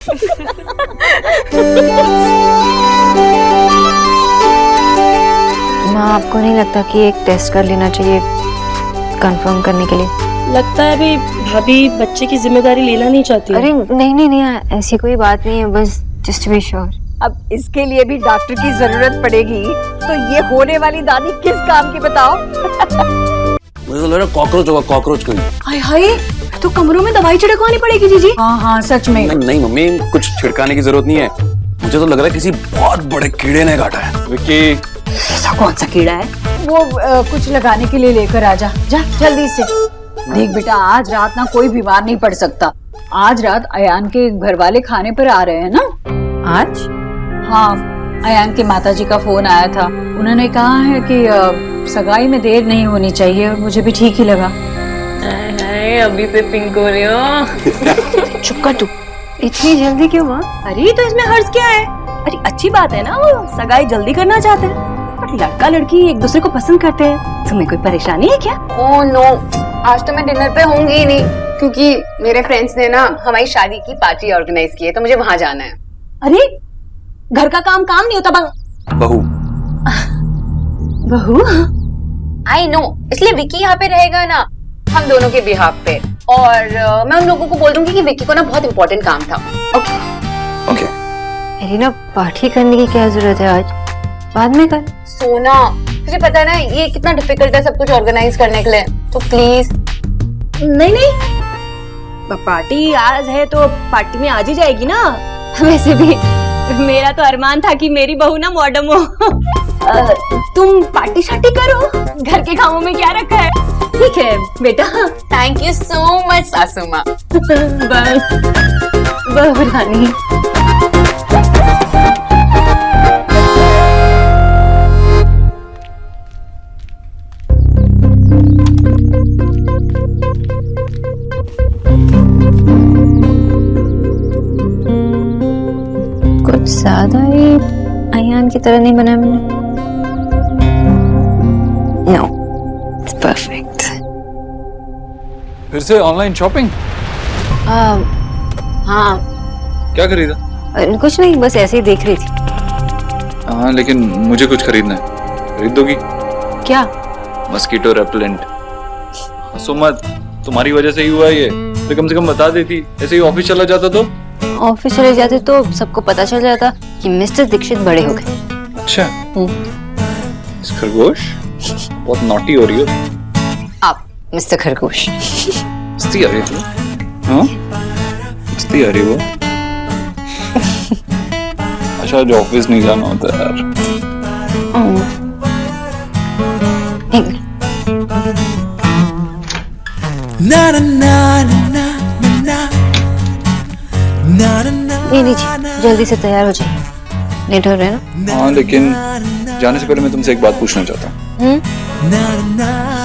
माँ, आपको नहीं लगता कि एक टेस्ट कर लेना चाहिए कंफर्म करने के लिए? लगता है अभी भाभी बच्चे की जिम्मेदारी लेना नहीं चाहती। अरे नहीं नहीं नहीं, ऐसी कोई बात नहीं है, बस जस्ट टू बी श्योर। अब इसके लिए भी डॉक्टर की जरूरत पड़ेगी तो ये होने वाली दादी किस काम की बताओ? मुझे तो लग रहा है कॉकरोच होगा, कॉकरोच कोई। हाय हाय, तो कमरों में दवाई छिड़कवानी पड़ेगी जीजी। हाँ हाँ सच में। नहीं मम्मी, कुछ छिड़काने की जरूरत नहीं है। मुझे तो लग रहा है किसी बहुत बड़े कीड़े ने काटा है। विक्की, ऐसा कौन सा कीड़ा है? वो कुछ लगाने के लिए लेकर आ जा, जा जल्दी से। देख बेटा, आज रात ना कोई बीमार नहीं पड़ सकता। आज रात अयान के घर वाले खाने पर आ रहे हैं ना। आज? हाँ, अयान की माताजी का फोन आया था। उन्होंने कहा है कि सगाई में देर नहीं होनी चाहिए और मुझे भी ठीक ही लगा। अभी से पिंक हो रही हो। चुप कर तू, इतनी जल्दी क्यों माँ? अरे तो इसमें हर्ज क्या है? अरे अच्छी बात है ना, वो सगाई जल्दी करना चाहते हैं और लड़का लड़की एक दूसरे को पसंद करते हैं। तुम्हें कोई परेशानी है क्या? ओह नो, आज तो मैं डिनर पे होंगी ही नहीं, क्योंकि मेरे फ्रेंड्स ने ना हमारी शादी की पार्टी ऑर्गेनाइज की है, तो मुझे वहां जाना है। अरे घर का काम नहीं होता बहू। बहू? आई नो, इसलिए विक्की यहाँ पे रहेगा ना, हम दोनों के बिहाफ पे। और मैं उन लोगों को बोल दूंगी कि विक्की को ना बहुत इंपॉर्टेंट काम था। Okay okay. एलिना, पार्टी करने की क्या जरूरत है आज? बाद में कर। सोना, तुझे पता है ना ये कितना डिफिकल्ट है सब कुछ ऑर्गेनाइज करने के लिए, तो प्लीज। नहीं, पार्टी आज है तो पार्टी में आज ही जाएगी ना। वैसे भी मेरा तो अरमान था कि मेरी बहू ना मॉडर्न हो। तुम पार्टी शार्टी करो, घर के कामों में क्या रखा है। ठीक है बेटा। थैंक यू सो मच सासू माँ। बहू रानी। कुछ ज्यादा ही अयान की तरह नहीं बना मैंने। No, it's perfect. फिर से ऑनलाइन शॉपिंग? हाँ। क्या खरीदा? कुछ नहीं, बस ऐसे ही देख रही थी। हाँ, लेकिन मुझे कुछ खरीदना है। खरीद दोगी? क्या? Mosquito repellent. हंसो मत, तुम्हारी वजह से ही हुआ ये। तो कम से कम बता देती, ऐसे ही ऑफिस चला जाता तो। ऑफिस चले जाते तो सबको पता चल जाता कि मिस्टर दीक्षित बड़े हो गए। अच्छा। इस खरगोश बहुत नॉटी हो रही हो आप मिस्टर खरगोश। मस्ती आ रही थी। हाँ, मस्ती आ रही वो। अच्छा, आज ऑफिस नहीं जाना होता यार। ये लीजिए, जल्दी से तैयार हो जाइए, लेट हो रहे हैं ना। हाँ, लेकिन जाने से पहले मैं तुमसे एक बात पूछना चाहता हूँ।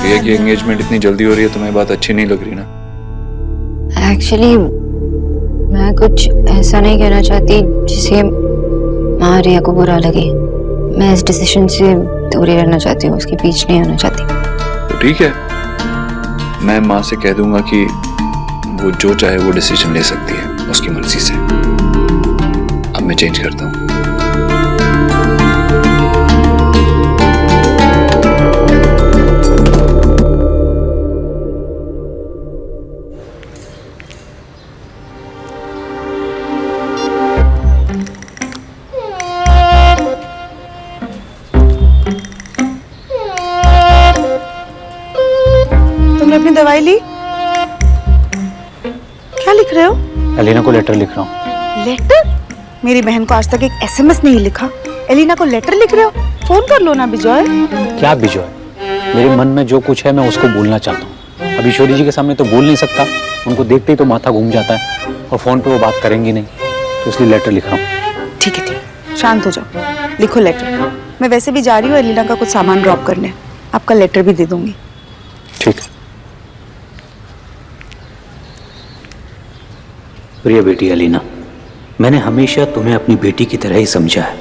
ये कि एंगेजमेंट इतनी जल्दी हो रही है, तुम्हें बात अच्छी नहीं लग रही ना? एक्चुअली मैं कुछ ऐसा नहीं कहना चाहती जिससे माँ रिया को बुरा लगे। मैं इस डिसीजन से दूर ही रहना चाहती हूँ, उसके बीच नहीं होना चाहती। तो ठीक है, मैं माँ से कह दूंगा कि वो जो चाहे वो डिसीजन ले सकती है, उसकी मर्जी से। अब मैं चेंज करता हूँ। तुमने अपनी दवाई ली? क्या लिख रहे हो? एलिना को लेटर लिख रहा हूँ। लेटर? मेरी बहन को आज तक एक एसएमएस नहीं लिखा, एलिना को लेटर लिख रहे हो? फोन कर लो ना बिजॉय। क्या बिजॉय? मेरे मन में जो कुछ है मैं उसको बोलना चाहता हूँ। अब ईश्वरी जी के सामने तो बोल नहीं सकता, उनको देखते ही तो माथा घूम जाता है और फोन पे वो बात करेंगी नहीं, तो इसलिए लेटर लिख रहा हूँ। ठीक है, शांत हो जाओ, लिखो लेटर। मैं वैसे भी जा रही हूँ एलिना का कुछ सामान ड्रॉप करने, आपका लेटर भी दे दूंगी। ठीक है। प्रिय बेटी एलिना, मैंने हमेशा तुम्हें अपनी बेटी की तरह ही समझा है,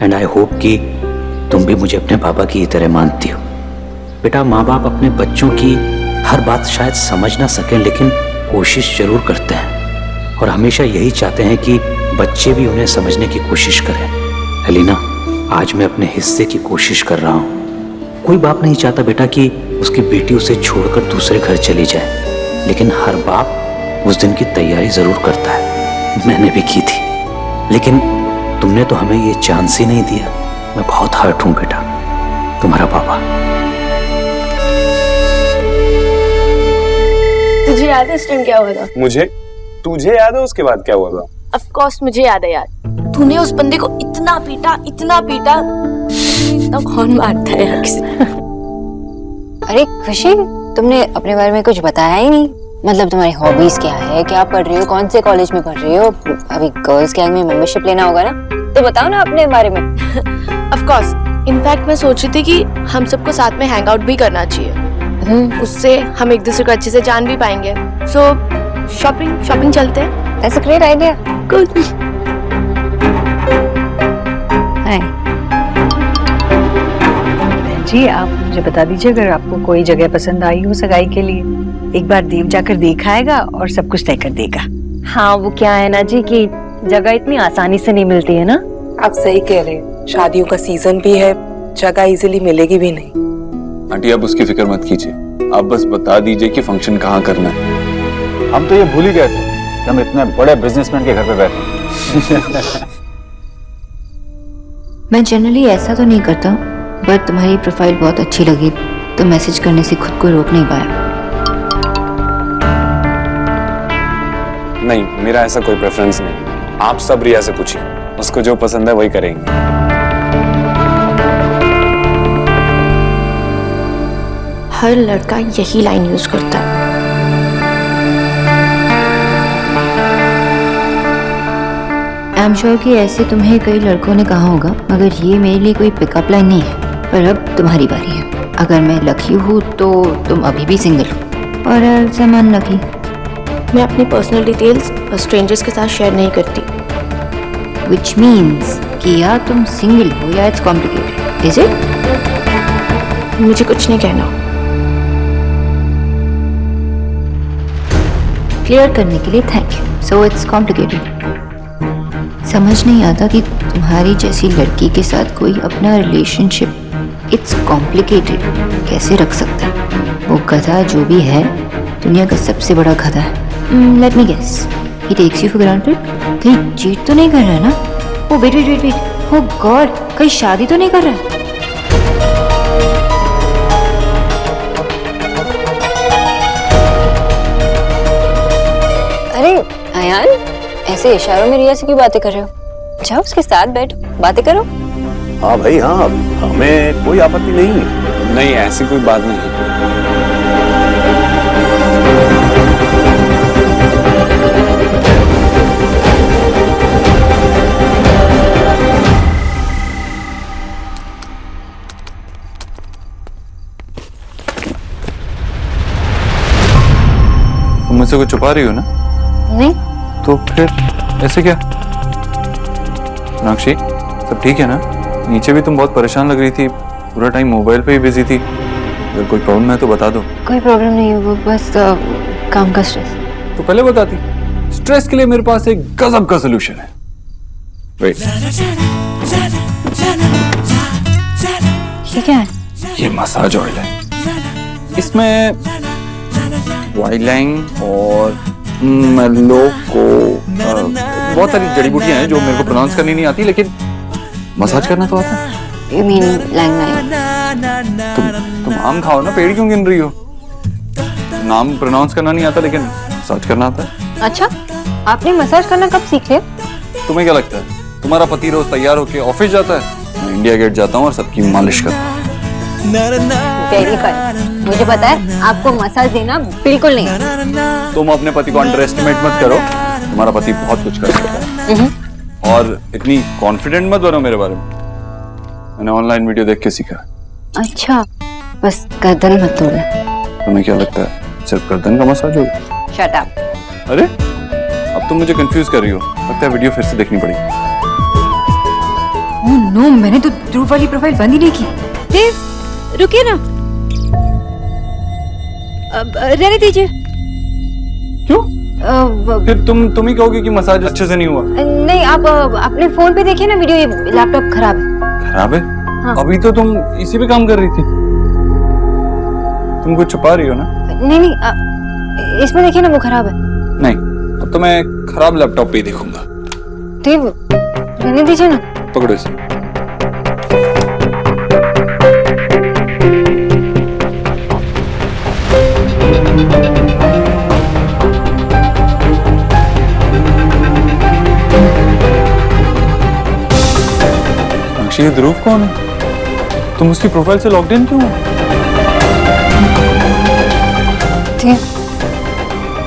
एंड आई होप कि तुम भी मुझे अपने पापा की तरह मानती हो। बेटा, माँ बाप अपने बच्चों की हर बात शायद समझ ना सकें, लेकिन कोशिश जरूर करते हैं। और हमेशा यही चाहते हैं कि बच्चे भी उन्हें समझने की कोशिश करें। एलिना, आज मैं अपने हिस्से की कोशिश कर रहा हूँ। कोई बाप नहीं चाहता बेटा कि उसकी बेटी उसे छोड़कर दूसरे घर चली जाए, लेकिन हर बाप उस दिन की तैयारी जरूर करता है। मैंने भी की थी, लेकिन तुमने तो हमें ये चांस ही नहीं दिया। मैं बहुत हर्ट हूं बेटा, तुम्हारा पापा। तुझे याद है इस टाइम क्या हुआ था? तुझे याद है उसके बाद क्या हुआ था? ऑफ कोर्स मुझे याद है यार। तूने उस बंदे को इतना पीटा, इतना कौन मारता है यार किसी। अरे खुशी, तुमने अपने बारे में कुछ बताया ही नहीं। मतलब तुम्हारी हॉबीज क्या है, क्या पढ़ रही हो, कौन से कॉलेज में पढ़ रही हो? अभी गर्ल्स गैंग में मेंबरशिप लेना होगा ना, तो बताओ ना अपने बारे में। ऑफ कोर्स, इनफैक्ट मैं सोच रही थी कि हम सबको साथ में हैंग आउट भी करना चाहिए। उससे हम एक दूसरे को अच्छे से जान भी पाएंगे। सो शॉपिंग चलते हैं। That's a great idea. Good. Hi जी, आप मुझे बता दीजिए अगर आपको कोई जगह पसंद आई हो सगाई के लिए। एक बार देव जाकर देख आएगा और सब कुछ तय कर देगा। हाँ, वो क्या है ना जी कि जगह इतनी आसानी से नहीं मिलती है ना। आप सही कह रहे हैं, शादियों का सीजन भी है, जगह इजीली मिलेगी भी नहीं। आंटी, आप उसकी फिक्र मत कीजिए, आप बस बता दीजिए कि फंक्शन कहाँ करना है। हम तो ये भूल ही गए थे कि हम इतने बड़े बिजनेसमैन के घर पे बैठे। मैं जनरली ऐसा तो नहीं करता, बट तुम्हारी प्रोफाइल बहुत अच्छी लगी तो मैसेज करने से खुद को रोक नहीं पाया। नहीं, मेरा ऐसा कोई प्रेफरेंस नहीं। आप सब रिया से पूछिए, उसको जो पसंद है वही करेंगे। हर लड़का यही लाइन यूज करता है। आई एम श्योर कि ऐसे तुम्हें कई लड़कों ने कहा होगा, मगर ये मेरे लिए कोई पिकअप लाइन नहीं है। पर अब तुम्हारी बारी है। अगर मैं लकी हूँ तो तुम अभी भी सिंगल हो, और समान लकी। मैं अपनी पर्सनल डिटेल्स स्ट्रेंजर्स के साथ शेयर नहीं करती। Which means कि या तुम सिंगल हो या इट्स कॉम्प्लिकेटेड, इज इट? मुझे कुछ नहीं कहना। क्लियर करने के लिए thank you. So it's complicated. समझ नहीं आता कि तुम्हारी जैसी लड़की के साथ कोई अपना रिलेशनशिप इट्स कॉम्प्लिकेटेड कैसे रख सकता है। वो गधा जो भी है दुनिया का सबसे बड़ा गधा है। Let me guess, he takes you for granted. कहीं चीट तो नहीं कर रहा है ना? Oh wait wait wait wait, oh god, कहीं शादी तो नहीं कर रहा है? अरे अयान, ऐसे इशारों में रिया से क्यों बातें कर रहे हो? जाओ उसके साथ बैठो, बातें करो। हाँ भाई हाँ, हमें कोई आपत्ति नहीं। नहीं, ऐसी कोई बात नहीं। तुम मुझसे कुछ छुपा रही हो ना? नहीं। तो फिर ऐसे क्या? मीनाक्षी, सब ठीक है ना? नीचे भी तुम बहुत परेशान लग रही थी, पूरा टाइम मोबाइल पे ही बिजी थी। अगर कोई प्रॉब्लम है तो बता दो। कोई प्रॉब्लम नहीं है, वो बस काम का स्ट्रेस। तो पहले बताती। स्ट्रेस के लिए मेरे पास एक गजब का सलूशन है। वेट, ये क्या है? ये मसाज ऑयल है। इसमें वाइलैंग और मेलोको बहुत सारी जड़ी बूटियां हैं जो मेरे को प्रोनाउंस करनी नहीं आती, लेकिन मसाज करना तो आता है। You mean लैंग? तुम आम खाओ ना, पेड़ क्यों गिन रही हो? नाम प्रोनाउंस करना नहीं आता, लेकिन मसाज करना आता है। अच्छा, आपने मसाज करना कब सीख लिया? तुम्हें क्या लगता है तुम्हारा पति रोज तैयार होके ऑफिस जाता है? मैं इंडिया गेट जाता हूँ और सबकी मालिश करता हूँ। Very good. मुझे पता है आपको मसाज देना बिल्कुल नहीं। तुम अपने पति को अंडर एस्टिमेट मत करो, तुम्हारा पति बहुत कुछ कर सकता है। और इतनी कॉन्फिडेंट मत बनो मेरे बारे में, मैंने ऑनलाइन वीडियो देख के सीखा। अच्छा, बस गर्दन मत तोड़ना। तुम्हें क्या लगता है सिर्फ गर्दन का मसाज होगा? Shut up. अरे अब तुम मुझे कंफ्यूज कर रही हो, लगता है वीडियो फिर से देखनी पड़ेगी। ओह नो, मैंने तो ध्रुव वाली प्रोफाइल बंद ही नहीं की। देव, रुकिए ना, अब रहने दीजिए। क्यों? फिर तुम ही कहोगे कि मसाज अच्छे से नहीं हुआ। नहीं, आप अपने फोन पे देखिए ना वीडियो, ये लैपटॉप खराब है। खराब है? हाँ। अभी तो तुम इसी पे काम कर रही थी। तुम कुछ छुपा रही हो ना? नहीं, इसमें देखिए ना, वो खराब है। नहीं, अब तो मैं खराब लैपटॉप पे ही देखूंगा। देव, रहने दीजिए ना। पकड़ो इसे। ये ध्रुव कौन है? तुम उसकी प्रोफाइल से लॉग्ड इन क्यों हो?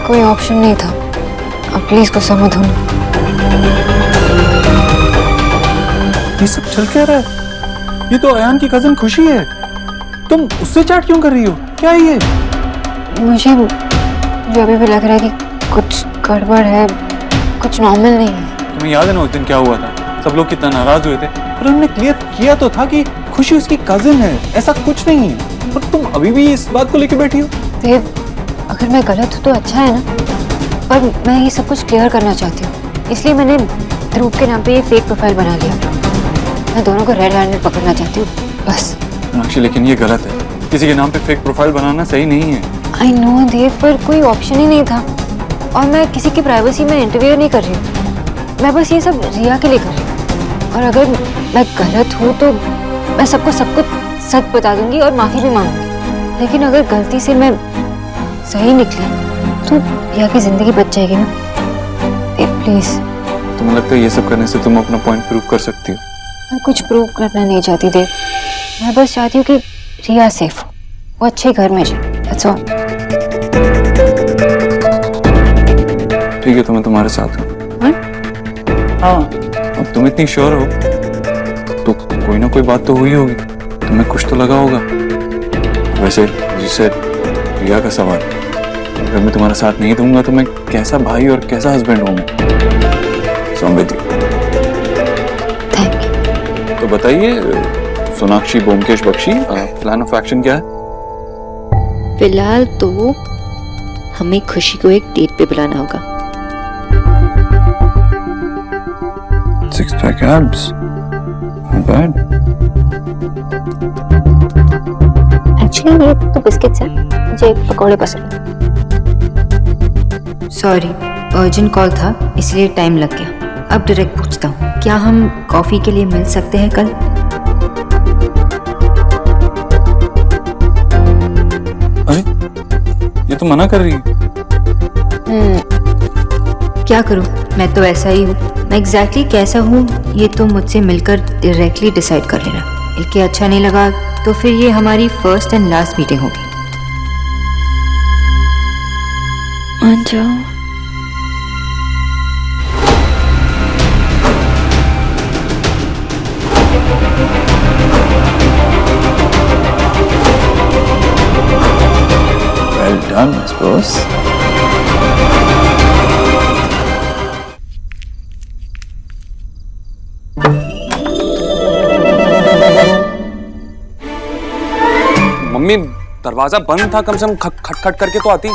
कोई ऑप्शन नहीं था। अब प्लीज गुस्सा मत होना। ये सब चल क्या रहा है? ये तो अयान की कजन खुशी है। तुम उससे चैट क्यों कर रही हो? क्या है ये? मुझे अभी भी लग रहा है कि कुछ गड़बड़ है, कुछ नॉर्मल नहीं है। तुम्हें याद है ना उस दिन क्या हुआ था? सब लोग कितना नाराज हुए थे, पर उन्होंने क्लियर किया तो था कि खुशी उसकी कजिन है, ऐसा कुछ नहीं है। और तुम अभी भी इस बात को लेकर बैठी हो? देव, अगर मैं गलत हूँ तो अच्छा है ना, पर मैं ये सब कुछ क्लियर करना चाहती हूँ, इसलिए मैंने ध्रुव के नाम पे ये फेक प्रोफाइल बना लिया। मैं दोनों को रेड हैंडेड पकड़ना चाहती हूँ, बस। मीनाक्षी, लेकिन ये गलत है। किसी के नाम पे फेक प्रोफाइल बनाना सही नहीं है। आई नो देव, पर कोई ऑप्शन ही नहीं था, और मैं किसी की प्राइवेसी में इंटरफेयर नहीं कर रही हूँ। मैं बस ये सब रिया के लिए कर रही हूँ, और अगर मैं गलत हूँ तो मैं सबको सब कुछ सच बता दूंगी और माफी भी मांगूंगी। लेकिन अगर गलती से मैं सही निकली तो रिया की जिंदगी बच जाएगी ना। प्लीज। तुम्हें लगता है ये सब करने से तुम अपना पॉइंट प्रूव कर सकती हो? मैं कुछ प्रूव करना नहीं चाहती देव, मैं बस चाहती हूँ कि रिया सेफ हो, वो अच्छे घर में जाए। That's all. ठीक है, तो मैं तुम्हारे साथ हूँ। हाँ, अब तुम इतनी श्योर हो तो कोई ना कोई बात तो हुई होगी, तुम्हें कुछ तो लगा होगा। वैसे जिसे रिया का सवाल, अगर मैं तुम्हारा साथ नहीं दूंगा तो मैं कैसा भाई और कैसा हस्बैंड हूँ? Thank you. तो बताइए Sonakshi Byomkesh Bakshi, plan of action क्या है? फिलहाल तो हमें खुशी को एक डेट पे बुलाना होगा। Six pack abs. Not bad. Actually ये तो बिस्किट्स हैं, मुझे पकौड़े पसंद हैं। सॉरी, अर्जेंट कॉल था इसलिए टाइम लग गया। अब डायरेक्ट पूछता हूँ, क्या हम कॉफी के लिए मिल सकते हैं कल? अरे ये तो मना कर रही है। क्या करूँ, मैं तो ऐसा ही हूँ। मैं एग्जैक्टली कैसा हूँ ये तो मुझसे मिलकर डायरेक्टली डिसाइड कर लेना। मिलके अच्छा नहीं लगा तो फिर ये हमारी फर्स्ट एंड लास्ट मीटिंग होगी। मान जाओ। Well done, I suppose. Mummy, दरवाजा बंद था, कम से कम खटखट करके तो आती।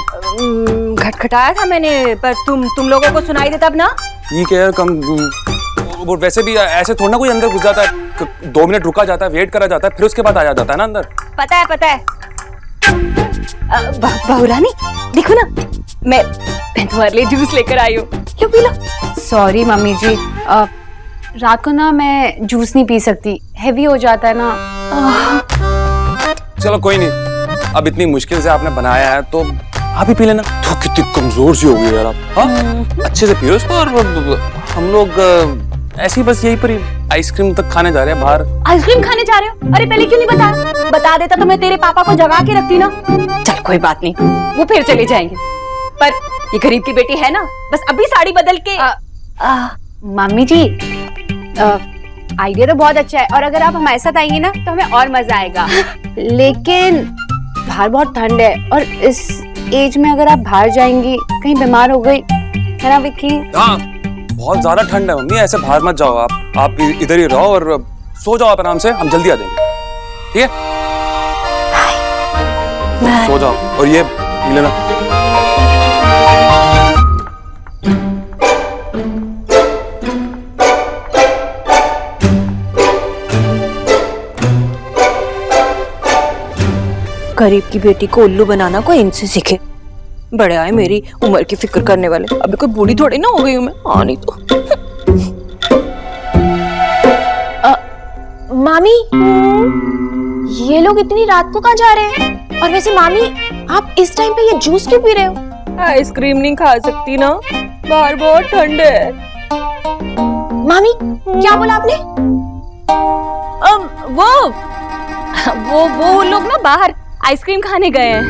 खटखटाया था मैंने, पर तुम लोगों को सुनाई देता अब ना। ठीक है यार, कम वो वैसे भी ऐसे थोड़ा ना कोई अंदर घुस जाता है। 2 मिनट रुका जाता है, वेट करा जाता है, फिर उसके बाद आ जाता है ना अंदर। पता है। बहुरानी, देखो ना, मैं तुम्हारे लिए जूस लेकर आई हूँ, लो पी लो। सॉरी मम्मी जी, रात को ना मैं जूस नहीं पी सकती, हेवी हो जाता है ना। चलो कोई नहीं, अब इतनी मुश्किल से आपने बनाया है तो आप ही पी लेना। तो कितनी कमजोर सी हो गई यार आप। हाँ, अच्छे से पियो इसको। और हम लोग ऐसे ही बस यहीं पर ही आइसक्रीम तक खाने जा रहे हैं बाहर। आइसक्रीम खाने जा रहे हो? अरे पहले क्यों नहीं बताया? बता देता तो मैं तेरे पापा को जगा के रखती ना। चल कोई बात नहीं, वो फिर चले जाएंगे। पर ये गरीब की बेटी है ना, बस अभी साड़ी बदल के। मम्मी जी, आइडिया तो बहुत अच्छा है, और अगर आप हमारे साथ आएंगे ना तो हमें और मजा आएगा। लेकिन बाहर बहुत ठंड है, और इस एज में अगर आप बाहर जाएंगी, कहीं बीमार हो गई, है ना विक्की? हाँ, बहुत ज्यादा ठंड है मम्मी, ऐसे बाहर मत जाओ। आप इधर ही रहो और सो जाओ आप आराम से, हम जल्दी आ जाएंगे। ठीक है, सो जाओ। और ये लेना। गरीब की बेटी को उल्लू बनाना कोई इनसे सीखे। बड़े आए मेरी उम्र की फिक्र करने वाले, अभी कोई बूढ़ी थोड़ी ना हो गई हूँ मैं। हाँ नहीं तो। मामी, ये लोग इतनी रात को कहाँ जा रहे हैं? और वैसे मामी, आप इस टाइम पे ये जूस क्यों पी रहे हो? आइसक्रीम नहीं खा सकती ना, बाहर बहुत ठंड है। मामी, क्या बोला आपने? वो लोग ना बाहर आइसक्रीम खाने गए हैं,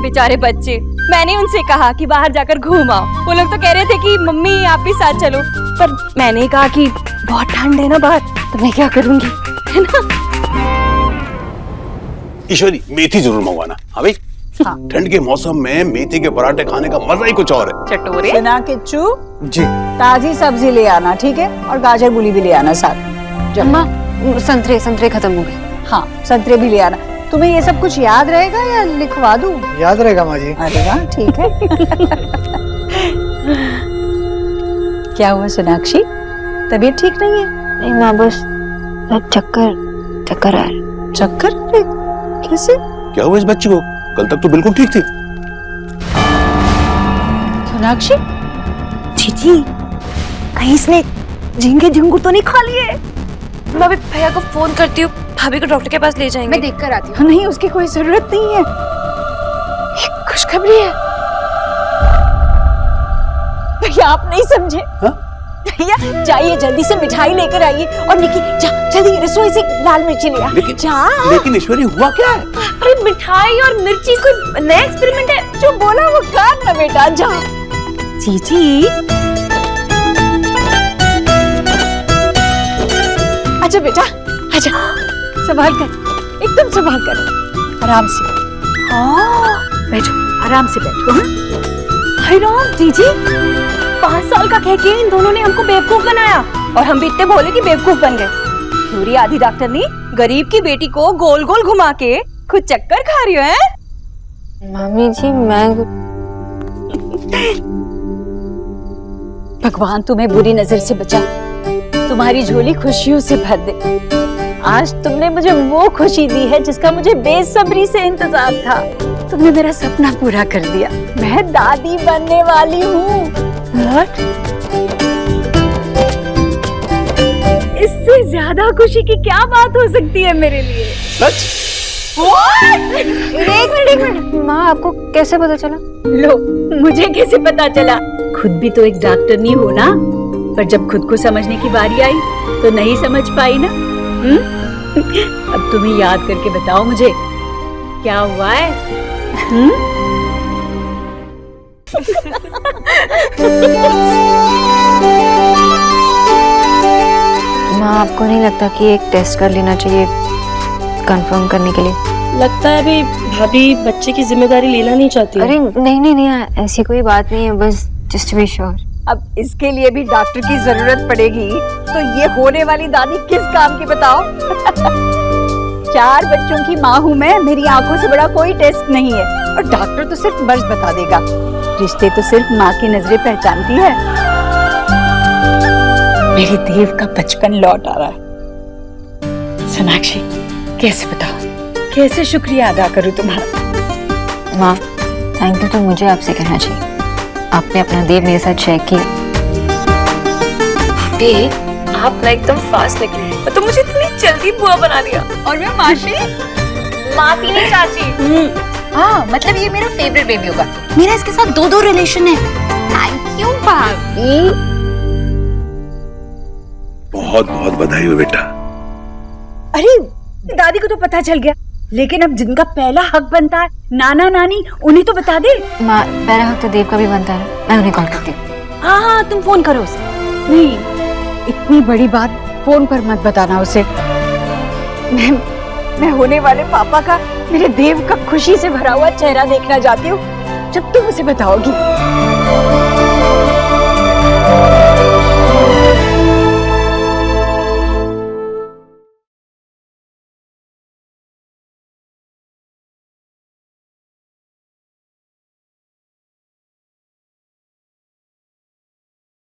बेचारे बच्चे। मैंने उनसे कहा कि बाहर जाकर घूम आओ। वो लोग तो कह रहे थे कि मम्मी आप भी साथ चलो, पर मैंने कहा कि बहुत ठंड है ना बाहर, तो मैं क्या करूंगी, है ना। ईश्वरी, मेथी जरूर मंगवाना। हाँ भाई, ठंड के मौसम में मेथी के पराठे खाने का मजा ही कुछ और है। चटोरे सुना किच्चू, जी ताजी सब्जी ले आना, ठीक है? और गाजर मूली भी ले आना साथ। अम्मा, संतरे खत्म हो गए। हाँ, संतरे भी ले आना। तुम्हें ये सब कुछ याद रहेगा या लिखवा दूं? याद रहेगा माँ जी। अरे वाह, ठीक है। क्या हुआ सोनाक्षी, तबीयत ठीक नहीं है? नहीं माँ, बस चक्कर आ रहा। चक्कर? कैसे? क्या हुआ इस बच्ची को? कल तक तो बिल्कुल ठीक थी। सोनाक्षी, जीजी, कहीं इसने झींगे झिंगुर तो नहीं खा लिए? मैं अभी भैया को फोन करती हूँ, भाभी को डॉक्टर के पास ले जाएंगे। मैं देख कर आती हूँ। नहीं, उसकी कोई जरूरत नहीं है। खुशखबरी है। भैया आप नहीं समझे। भैया जाइए, जल्दी से मिठाई लेकर आइए। और निकी, जा जल्दी रसोई से लाल मिर्ची ले आ। लेकिन ईश्वरी, हुआ क्या है? अरे मिठाई और मिर्ची कोई नया एक्सपेरिमेंट है। जो बोला वो कर ना बेटा, जा। जीजी, अच्छा बेटा, अच्छा, संभाल कर, एकदम संभाल कर, आराम से। हाँ, बैठो, आराम से बैठो। हाय राम, जीजी 5 साल का कह के इन दोनों ने हमको बेवकूफ बनाया, और हम भी इतने भोले कि बेवकूफ बन गए। पूरी आधी डॉक्टरनी गरीब की बेटी को गोल गोल घुमा के खुद चक्कर खा रही है। मामी जी, मैं भगवान तुम्हें बुरी नजर से बचा, तुम्हारी झोली खुशियों से भर दे। आज तुमने मुझे वो खुशी दी है जिसका मुझे बेसब्री से इंतजार था। तुमने मेरा सपना पूरा कर दिया, मैं दादी बनने वाली हूँ। इससे ज्यादा खुशी की क्या बात हो सकती है मेरे लिए? सच? एक मिनट, माँ आपको कैसे पता चला? लो, मुझे कैसे पता चला? खुद भी तो एक डॉक्टर नहीं हो ना, पर जब खुद को समझने की बारी आई तो नहीं समझ पाई ना। अब तुम्हें याद करके बताओ मुझे, क्या हुआ है? माँ, आपको नहीं लगता कि एक टेस्ट कर लेना चाहिए कंफर्म करने के लिए? लगता है अभी भाभी बच्चे की जिम्मेदारी लेना नहीं चाहती। अरे नहीं, ऐसी कोई बात नहीं है, बस जस्ट टू बी श्योर। अब इसके लिए भी डॉक्टर की जरूरत पड़ेगी, तो ये होने वाली दादी किस काम की बताओ? 4 बच्चों की माँ हूँ मैं, मेरी आंखों से बड़ा कोई टेस्ट नहीं है, और डॉक्टर तो सिर्फ मर्ज बता देगा। रिश्ते तो सिर्फ माँ की नजरें पहचानती है। मेरी देव का बचपन लौट आ रहा है। सोनाक्षी, कैसे बताओ, कैसे शुक्रिया अदा करूँ तुम्हारा? माँ, थैंक यू तो मुझे आपसे कहना चाहिए। आपने अपना देव मेरे साथ शेयर किया। आप ना एकदम फास्ट निकली, तो मुझे इतनी जल्दी बुआ बना दिया। और मैं मासी नहीं चाची। हाँ, मतलब ये मेरा फेवरेट बेबी होगा। मेरा इसके साथ 2 रिलेशन है। थैंक यू भाभी। बहुत बहुत बधाई हो बेटा। अरे दादी को तो पता चल गया, लेकिन अब जिनका पहला हक बनता है, नाना नानी, उन्हें तो बता दे। माँ, पहला हक तो देव का भी बनता है, मैं उन्हें कॉल करती हूँ। हाँ, तुम फोन करो उसे। नहीं, इतनी बड़ी बात फोन पर मत बताना उसे। मैं होने वाले पापा का, मेरे देव का खुशी से भरा हुआ चेहरा देखना चाहती हूँ, जब तुम उसे बताओगी।